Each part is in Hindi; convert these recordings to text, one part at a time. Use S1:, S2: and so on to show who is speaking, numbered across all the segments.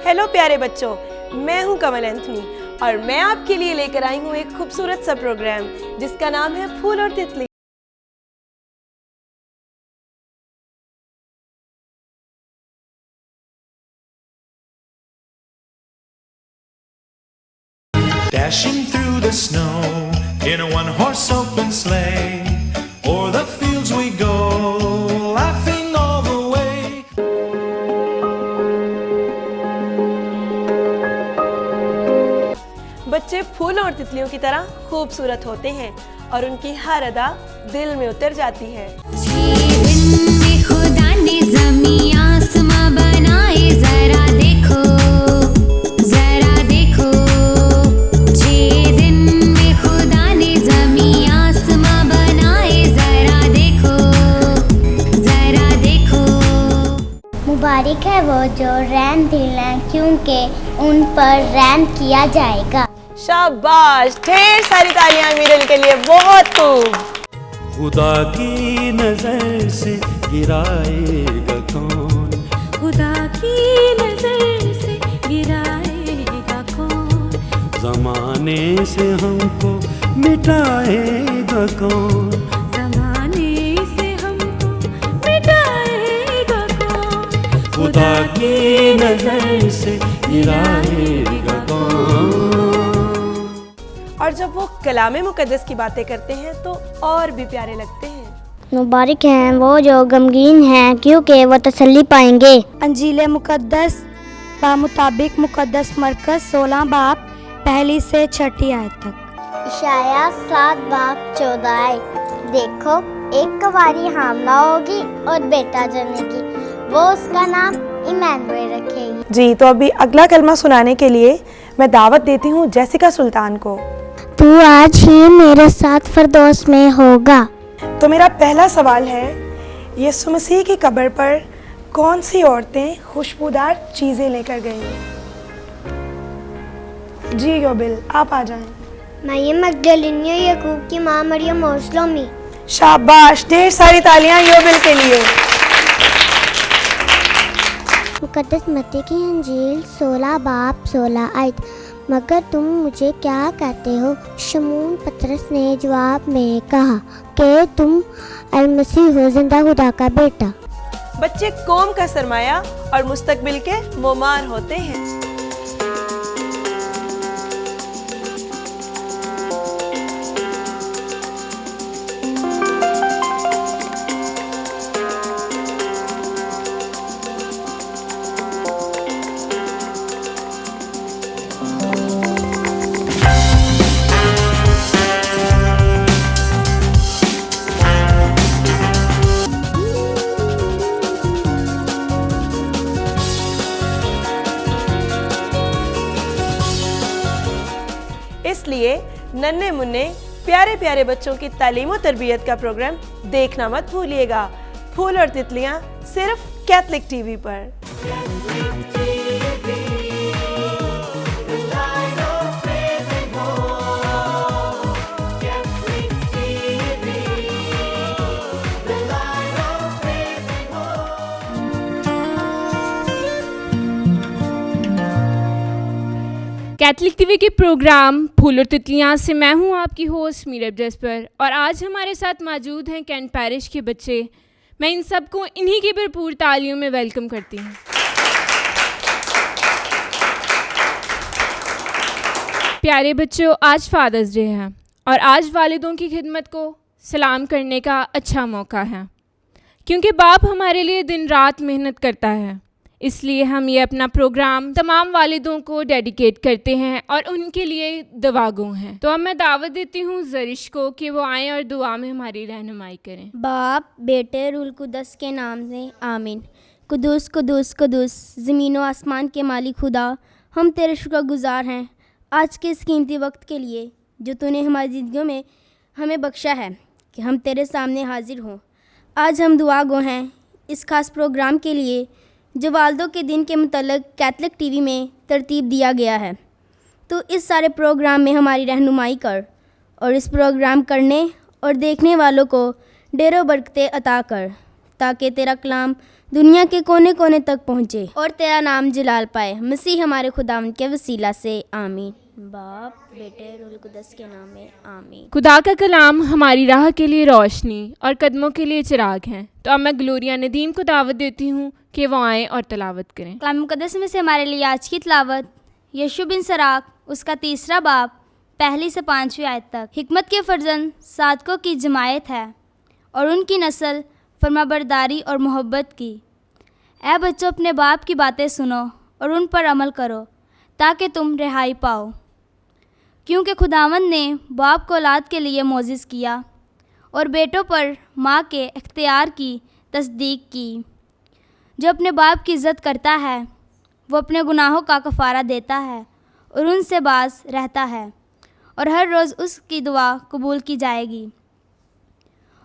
S1: हेलो प्यारे बच्चों, मैं हूं कमल एंथनी और मैं आपके लिए लेकर आई हूं एक खूबसूरत सा प्रोग्राम जिसका नाम है फूल और तितली।
S2: Dashing through the snow in a one-horse open sleigh, o'er the fields we go, laughing all the way.
S1: बच्चे फूल और तितलियों की तरह खूबसूरत होते हैं और उनकी हर अदा दिल में उतर जाती है।
S3: खुदा ने ज़मीं आसमां बनाए, जरा देखो जरा देखो। छह दिन में खुदा ने ज़मीं आसमां बनाए, जरा देखो जरा देखो।
S4: मुबारक है वो जो रैन दिलाएं, क्योंकि उन पर रैन किया जाएगा।
S1: शाबाश, ढेर सारी तालियां मीरल के लिए, बहुत खूब।
S5: खुदा की नजर से गिराएगा कौन,
S3: खुदा की नजर से गिराएगा कौन,
S5: जमाने से हमको मिटाएगा कौन,
S3: ज़माने से हमको मिटाएगा कौन।
S5: खुदा की नजर से गिराएगा कौन।
S1: और जब वो कलामे मुकद्दस की बातें करते हैं तो और भी प्यारे लगते हैं।
S4: मुबारक हैं वो जो गमगीन हैं, क्योंकि वो तसल्ली पाएंगे।
S6: अंजील मुकद्दस मुताबिक मुकद्दस मरकज़ 16 बाब 1 से 6 आयत तक।
S4: इशाया 7 बाब 14 आयत। देखो, एक कुंवारी हामला होगी और बेटा जनेगी, वो उसका नाम इमैनुएल रखेगी।
S1: जी, तो अभी अगला कलमा सुनाने के लिए मैं दावत देती हूँ जैसिका सुल्तान को।
S4: तू आज ही मेरे साथ फरदौस में होगा।
S1: तो मेरा पहला सवाल है, यीशु मसीह की कब्र पर कौन सी औरतें खुशबूदार चीज़ें लेकर गईं? जी योबिल, आप आ जाएं।
S4: मरियम मगदलिनी, याकूब की माँ मरियम और सलोमी।
S1: शाबाश, ढेर सारी तालियां योबिल के लिए।
S4: मुकद्दस मत्ती की इंजील 16 बाब 16 आयत। मगर तुम मुझे क्या कहते हो? शमून पतरस ने जवाब में कहा कि तुम अल-मसीह हो, जिंदा खुदा का बेटा।
S1: बच्चे कौम का सरमाया और मुस्तकबिल के मोमार होते हैं। इसलिए नन्हे मुन्ने प्यारे प्यारे बच्चों की तालीम और तरबियत का प्रोग्राम देखना मत भूलिएगा। फूल और तितलियां सिर्फ कैथलिक टीवी पर।
S7: कैथलिक टीवी के प्रोग्राम फूल और तितलियाँ से मैं हूँ आपकी होस्ट मीरल जसपर और आज हमारे साथ मौजूद हैं कैंट पैरिश के बच्चे। मैं इन सबको इन्हीं की भरपूर तालियों में वेलकम करती हूँ। प्यारे बच्चों, आज फादर्स डे है और आज वालिदों की खिदमत को सलाम करने का अच्छा मौका है, क्योंकि बाप हमारे लिए दिन रात मेहनत करता है। इसलिए हम ये अपना प्रोग्राम तमाम वालिदों को डेडिकेट करते हैं और उनके लिए दुआगो हैं। तो अब मैं दावत देती हूँ जरिश को कि वो आएँ और दुआ में हमारी रहनुमाई करें।
S6: बाप, बेटे, रूल कुदस के नाम से आमीन। कुदूस कुदूस कुदूस, ज़मीन व आसमान के मालिक खुदा, हम तेरे शुक्रगुजार हैं आज के इस कीमती वक्त के लिए जो तूने हमारी ज़िंदगियों में हमें बख्शा है कि हम तेरे सामने हाजिर हों। आज हम दुआ गो हैं इस खास प्रोग्राम के लिए जो वालदों के दिन के मतलब कैथलिक टीवी में तरतीब दिया गया है। तो इस सारे प्रोग्राम में हमारी रहनुमाई कर और इस प्रोग्राम करने और देखने वालों को ढेरों बरकतें अता कर। ताकि तेरा कलाम दुनिया के कोने कोने तक पहुँचे और तेरा नाम जलाल पाए। मसीह हमारे खुदावंद के वसीला से आमीन। बाप, बेटे, रूह कुदस के नाम में आमीन।
S7: खुदा का कलाम हमारी राह के लिए रोशनी और कदमों के लिए चिराग हैं। तो अब मैं ग्लोरिया नदीम को दावत देती हूँ कि वो आएँ और तलावत करें।
S6: कलाम मुकद्दस में से हमारे लिए आज की तलावत यशू बिन सराक उसका 3 बाब 1 से 5 आयत तक। हिकमत के फर्जंद सादकों की जमायत है और उनकी नस्ल फरमाबरदारी और मोहब्बत की। ऐ बच्चों, अपने बाप की बातें सुनो और उन पर अमल करो ताकि तुम रिहाई पाओ, क्योंकि खुदावंद ने बाप को औलाद के लिए मोजिज़ किया और बेटों पर माँ के इख्तियार की तस्दीक की। जो अपने बाप की इज़्ज़त करता है वो अपने गुनाहों का कफ़ारा देता है और उनसे बाज रहता है और हर रोज़ उसकी दुआ कबूल की जाएगी।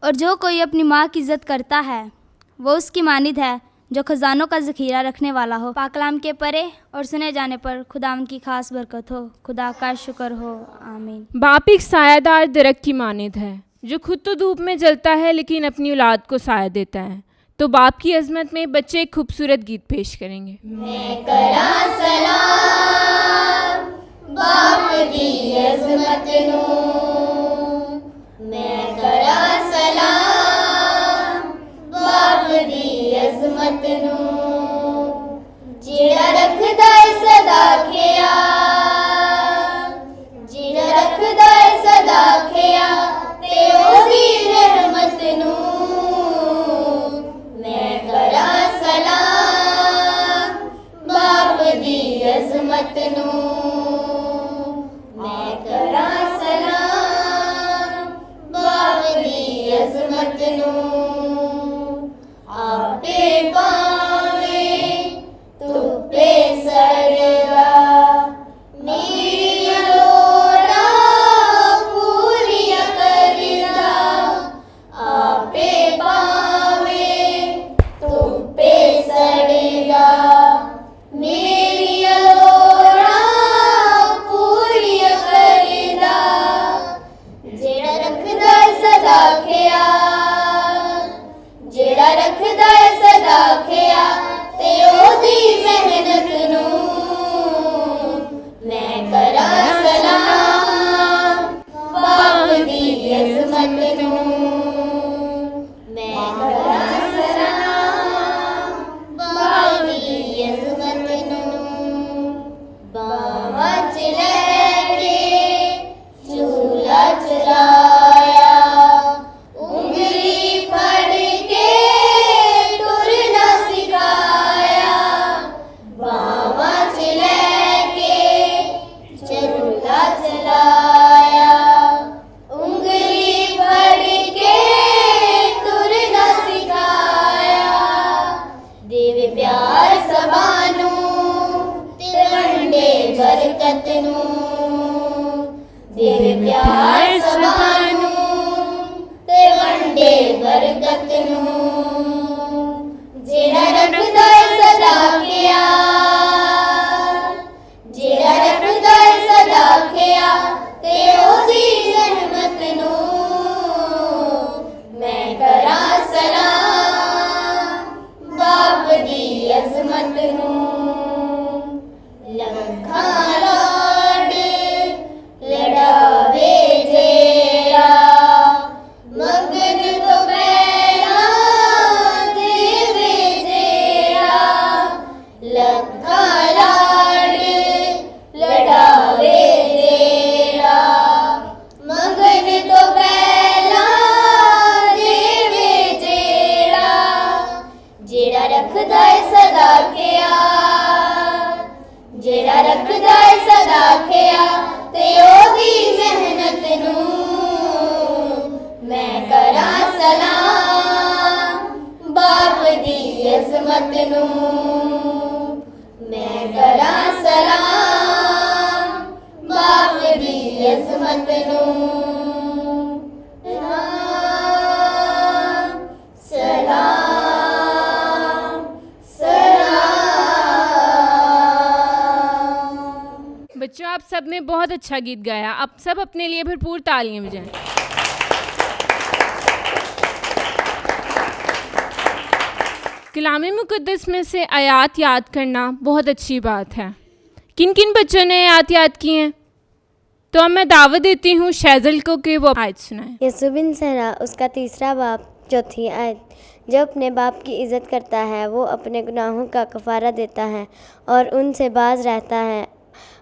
S6: और जो कोई अपनी माँ की इज़्ज़त करता है वो उसकी मानिद है जो ख़ज़ानों का ज़ख़ीरा रखने वाला हो। पाकलाम के परे और सुने जाने पर खुदावंद की खास बरकत हो। खुदा का शुक्र हो, आमीन।
S7: बाप एक सायादार दरख्त की मानिद है जो खुद तो धूप में जलता है लेकिन अपनी औलाद को साया देता है। तो बाप की अजमत में बच्चे एक खूबसूरत गीत पेश करेंगे।
S8: मैं करा सलाम बाप दी अजमत नू, मैं करा सलाम बाप दी अजमत नू, जेड़ा रखदा है सदा ख्या, जेड़ा रखदा है सदा ख्या ते ओदी रहमत नू, मैं करा सलाम बाप दी अजमत नू, मैं करा सलाम बाप दी अजमत नू, आपे पावे तुपे सरदा मेरी लोड़ा पूरिया करदा, आपे पावे तुपे सरदा मेरी लोड़ा पूरिया करदा, जेड़ा रखदा है सदा ख्या, जेड़ा रखदा है सदा ख्या ते ओदी मेहनत नू, मैं करा सलाम बाप दी अजमत नू, मैं करा सलाम बाप दी अजमत नू, बावा च लैके झूला चलाया, उंगली फड़ के टुरना सिखाया, बावा च लैके झूला चलाया, उंगली फड़ के टुरना सिखाया, देवे प्यार सबानू ते वंडे बरकत नू, देवे प्यार सबानू ते वंडे बरकत नू, जेड़ा रखदा है सदा ख्या, जेड़ा रखदा है सदा ख्या ते ओदी रहमत नू, मैं करा सलाम बाप दी अजमत नू, लखां लाड लड़ावे जेड़ा मंगन तो पहला देवे जेड़ा, लखां लाड लड़ावे जेड़ा मंगन तो पहला देवे जेड़ा, जेड़ा रखदा है सदा ख्या, जेड़ा रखदा है सदा ख्या ते ओदी मेहनत नू, मैं करा सलाम बाप दी अजमत नू, मैं करा सलाम बाप दी अजमत नू, सलाम सलाम।
S7: बच्चों, आप सब ने बहुत अच्छा गीत गाया। आप सब अपने लिए भरपूर तालियां बजाएं। कलाम मुक़द्दस में से आयात याद करना बहुत अच्छी बात है। किन किन बच्चों ने आयात याद की हैं? तो अब मैं दावत देती हूँ शैजल को कि वो आयत सुनाए।
S9: यीशु बिन सरा उसका 3 बाब 4 आयत। जो अपने बाप की इज़्ज़त करता है वो अपने गुनाहों का कफ़ारा देता है और उनसे बाज रहता है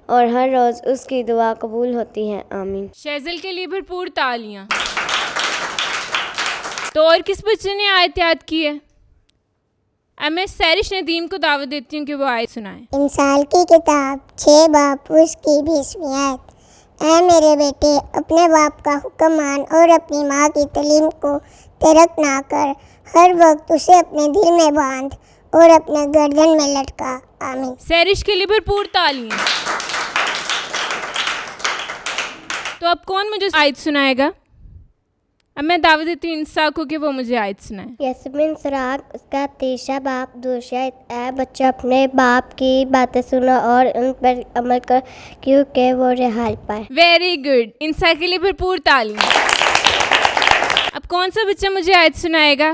S9: और हर रोज़ उसकी दुआ कबूल होती है। आमीन।
S7: शैजल के लिए भरपूर तालियां। तो और किस बच्चे ने आयत याद की है? अब मैं सैरिश नदीम को दावत देती हूँ कि वो आयत सुनाए।
S4: इंसाल की किताब 6 बाब उसकी 20वीं आयत। ऐ मेरे बेटे, अपने बाप का हुक्म मान और अपनी माँ की तालीम को तर्क ना कर। हर वक्त उसे अपने दिल में बांध और अपने गर्दन में लटका। आमीन।
S7: सैरिश के लिए भरपूर तालियां। तो अब कौन मुझे आयत सुनाएगा? अब मैं दावत देती हूँ इंसा को कि वो मुझे आयत सुनाए।
S9: यीशु बिन सरा उसका 3 बाब 2 आयत। ऐ बच्चा, अपने बाप की बातें सुनो और उन पर अमल कर क्योंकि वो रिहाई पाए।
S7: Very good. इंसा के लिए भरपूर तालियां। अब कौन सा बच्चा मुझे आयत सुनाएगा?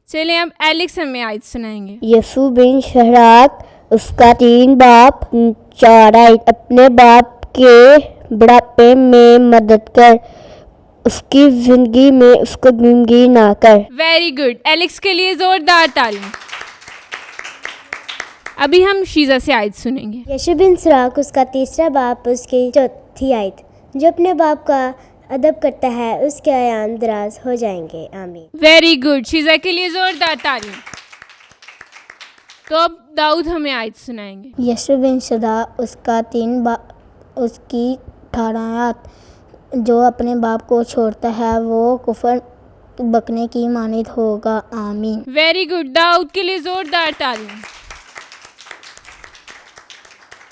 S7: चलिए अब एलेक्स हमें आयत सुनाएंगे।
S9: यीशु बिन शहराक उसका 3 बाब 4 आयत। अपने बाप के बुढ़ापे में मदद कर, उसकी जिंदगी में उसको गुमगी ना कर।
S7: Very good. एलेक्स के लिए जोरदार तालियां। अभी हम शीजा से आयत सुनेंगे।
S9: यीशु बिन सराक उसका 3 बाब उसकी 4 आयत। जो अपने बाप का अदब करता है उसके अयाम दराज हो जाएंगे। आमीन।
S7: Very good. शीजा के लिए जोरदार तालियां। तो अब दाऊद हमें आयत सुनाएंगे।
S9: यीशु बिन सदा उसका 3 बाब उसकी 18 आयत। जो अपने बाप को छोड़ता है वो कुफर बकने की मानिद होगा। आमीन।
S7: Very good. दाऊद के लिए जोरदार तालियां।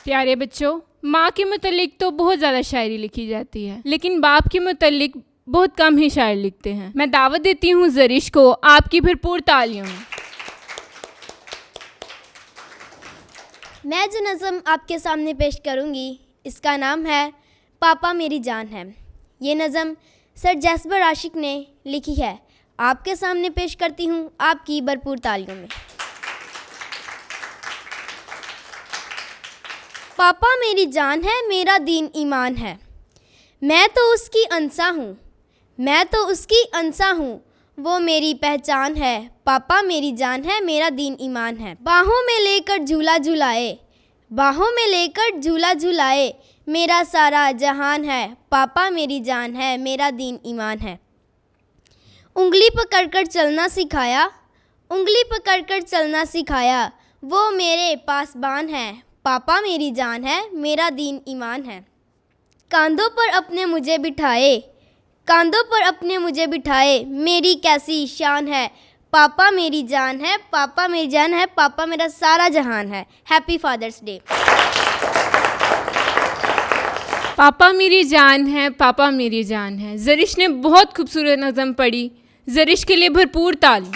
S7: प्यारे बच्चों, माँ के मुतल्लिक तो बहुत ज़्यादा शायरी लिखी जाती है, लेकिन बाप के मुतल्लिक बहुत कम ही शायर लिखते हैं। मैं दावत देती हूँ जरिश को आपकी भरपूर तालियों में।
S6: मैं जो नज़म आपके सामने पेश करूँगी इसका नाम है पापा मेरी जान है। ये नज़म सर जैस्पर आशिक ने लिखी है। आपके सामने पेश करती हूँ आपकी भरपूर तालियों में। पापा मेरी जान है, मेरा दीन ईमान है। मैं तो उसकी अंसा हूँ, मैं तो उसकी अंसा हूँ, वो मेरी पहचान है। पापा मेरी जान है, मेरा दीन ईमान है। बाहों में लेकर झूला झुलाए, बाहों में लेकर झूला झुलाए, मेरा सारा जहान है। पापा मेरी जान है, मेरा दीन ईमान है। उंगली पकड़कर चलना सिखाया, उंगली पकड़कर चलना सिखाया, वो मेरे पासबान है। पापा मेरी जान है, मेरा दीन ईमान है। कांधों पर अपने मुझे बिठाए, कांधों पर अपने मुझे बिठाए, मेरी कैसी शान है। पापा मेरी जान है, पापा मेरी जान है, पापा मेरा सारा जहान है। Happy father's day.
S7: पापा मेरी जान है, पापा मेरी जान है। जरिश ने बहुत खूबसूरत नज़म पढ़ी। जरिश के लिए भरपूर ताली।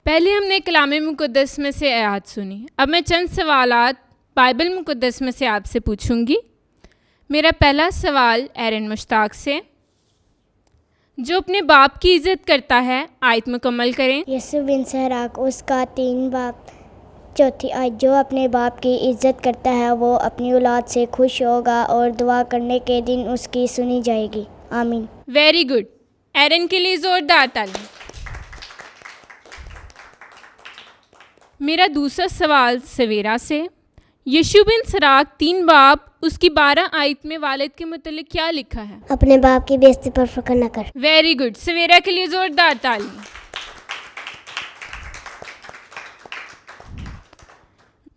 S7: पहले हमने कलाम मुक़द्दस में से आयत सुनी। अब मैं चंद सवालात बाइबल मुक़द्दस में से आपसे पूछूंगी। मेरा पहला सवाल एरन मुश्ताक से। जो अपने बाप की इज़्ज़त करता है, आयत मुकम्मल करें।
S9: यीशु बिन सहराक उसका 3 बाब 4 आयत। जो अपने बाप की इज़्ज़त करता है वो अपनी औलाद से खुश होगा और दुआ करने के दिन उसकी सुनी जाएगी। आमीन।
S7: Very good. एरन के लिए ज़ोरदार ताली। मेरा दूसरा सवाल सवेरा से। यीशु बिन सराक 3 बाब उसकी 12 आयत में वालिद के मुतल्लिक क्या लिखा है?
S9: अपने बाप की बेइज्जती पर फख्र न कर।
S7: Very good. सवेरा के लिए ज़ोरदार ताली।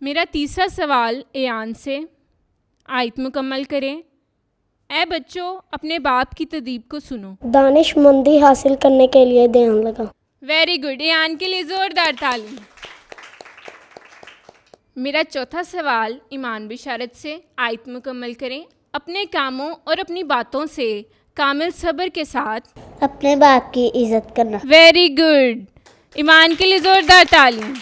S7: मेरा तीसरा सवाल एयान से। आयत मुकम्मल करें। ऐ बच्चों, अपने बाप की तदीब को सुनो।
S9: दानिशमंदी हासिल करने के लिए ध्यान लगा।
S7: Very good. एयान के लिए ज़ोरदार ताली। मेरा चौथा सवाल ईमान बिशारत से। आयत मुकम्मल करें। अपने कामों और अपनी बातों से कामिल सब्र के साथ
S9: अपने बाप की इज़्ज़त करना।
S7: Very good. ईमान के लिए ज़ोरदार ताली।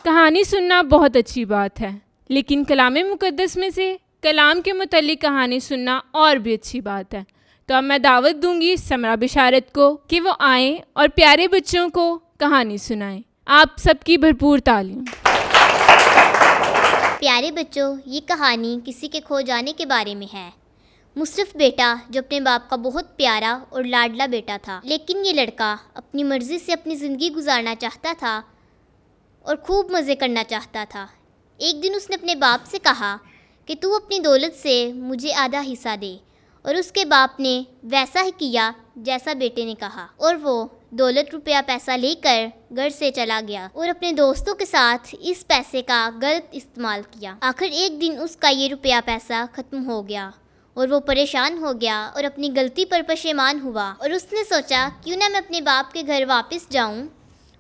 S7: कहानी सुनना बहुत अच्छी बात है, लेकिन कलाम मुक़द्दस में से कलाम के मुतल्लिक कहानी सुनना और भी अच्छी बात है। तो अब मैं दावत दूंगी समरा बिशारत को कि वो आएं और प्यारे बच्चों को कहानी सुनाएं। आप सबकी भरपूर तालियां।
S8: प्यारे बच्चों, ये कहानी किसी के खो जाने के बारे में है। मुस्तफ़ बेटा जो अपने बाप का बहुत प्यारा और लाडला बेटा था, लेकिन ये लड़का अपनी मर्ज़ी से अपनी ज़िंदगी गुजारना चाहता था और खूब मज़े करना चाहता था। एक दिन उसने अपने बाप से कहा कि तू अपनी दौलत से मुझे आधा हिस्सा दे, और उसके बाप ने वैसा ही किया जैसा बेटे ने कहा, और वो दौलत रुपया पैसा लेकर घर से चला गया और अपने दोस्तों के साथ इस पैसे का गलत इस्तेमाल किया। आखिर एक दिन उसका ये रुपया पैसा ख़त्म हो गया और वो परेशान हो गया और अपनी गलती पर पशेमान हुआ, और उसने सोचा क्यों ना मैं अपने बाप के घर वापस जाऊं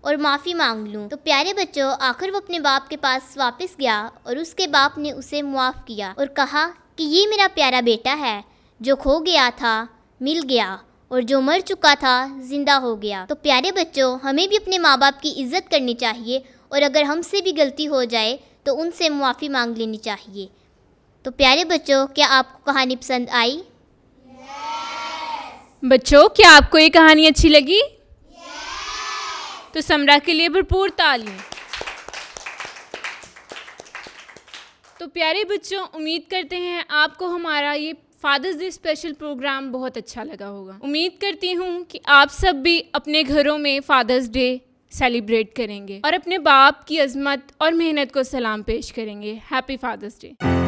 S8: और माफ़ी मांग लूं। तो प्यारे बच्चों, आखिर वो अपने बाप के पास वापस गया और उसके बाप ने उसे मुआफ़ किया और कहा कि ये मेरा प्यारा बेटा है, जो खो गया था मिल गया और जो मर चुका था ज़िंदा हो गया। तो प्यारे बच्चों, हमें भी अपने माँ बाप की इज़्ज़त करनी चाहिए, और अगर हमसे भी गलती हो जाए तो उनसे मुआफ़ी मांग लेनी चाहिए। तो प्यारे बच्चों, क्या आपको कहानी पसंद आई?
S7: बच्चों, क्या आपको ये कहानी अच्छी लगी? तो समरा के लिए भरपूर तालियां। तो प्यारे बच्चों, उम्मीद करते हैं आपको हमारा ये फादर्स डे स्पेशल प्रोग्राम बहुत अच्छा लगा होगा। उम्मीद करती हूँ कि आप सब भी अपने घरों में फादर्स डे सेलिब्रेट करेंगे और अपने बाप की अज़मत और मेहनत को सलाम पेश करेंगे। Happy father's day.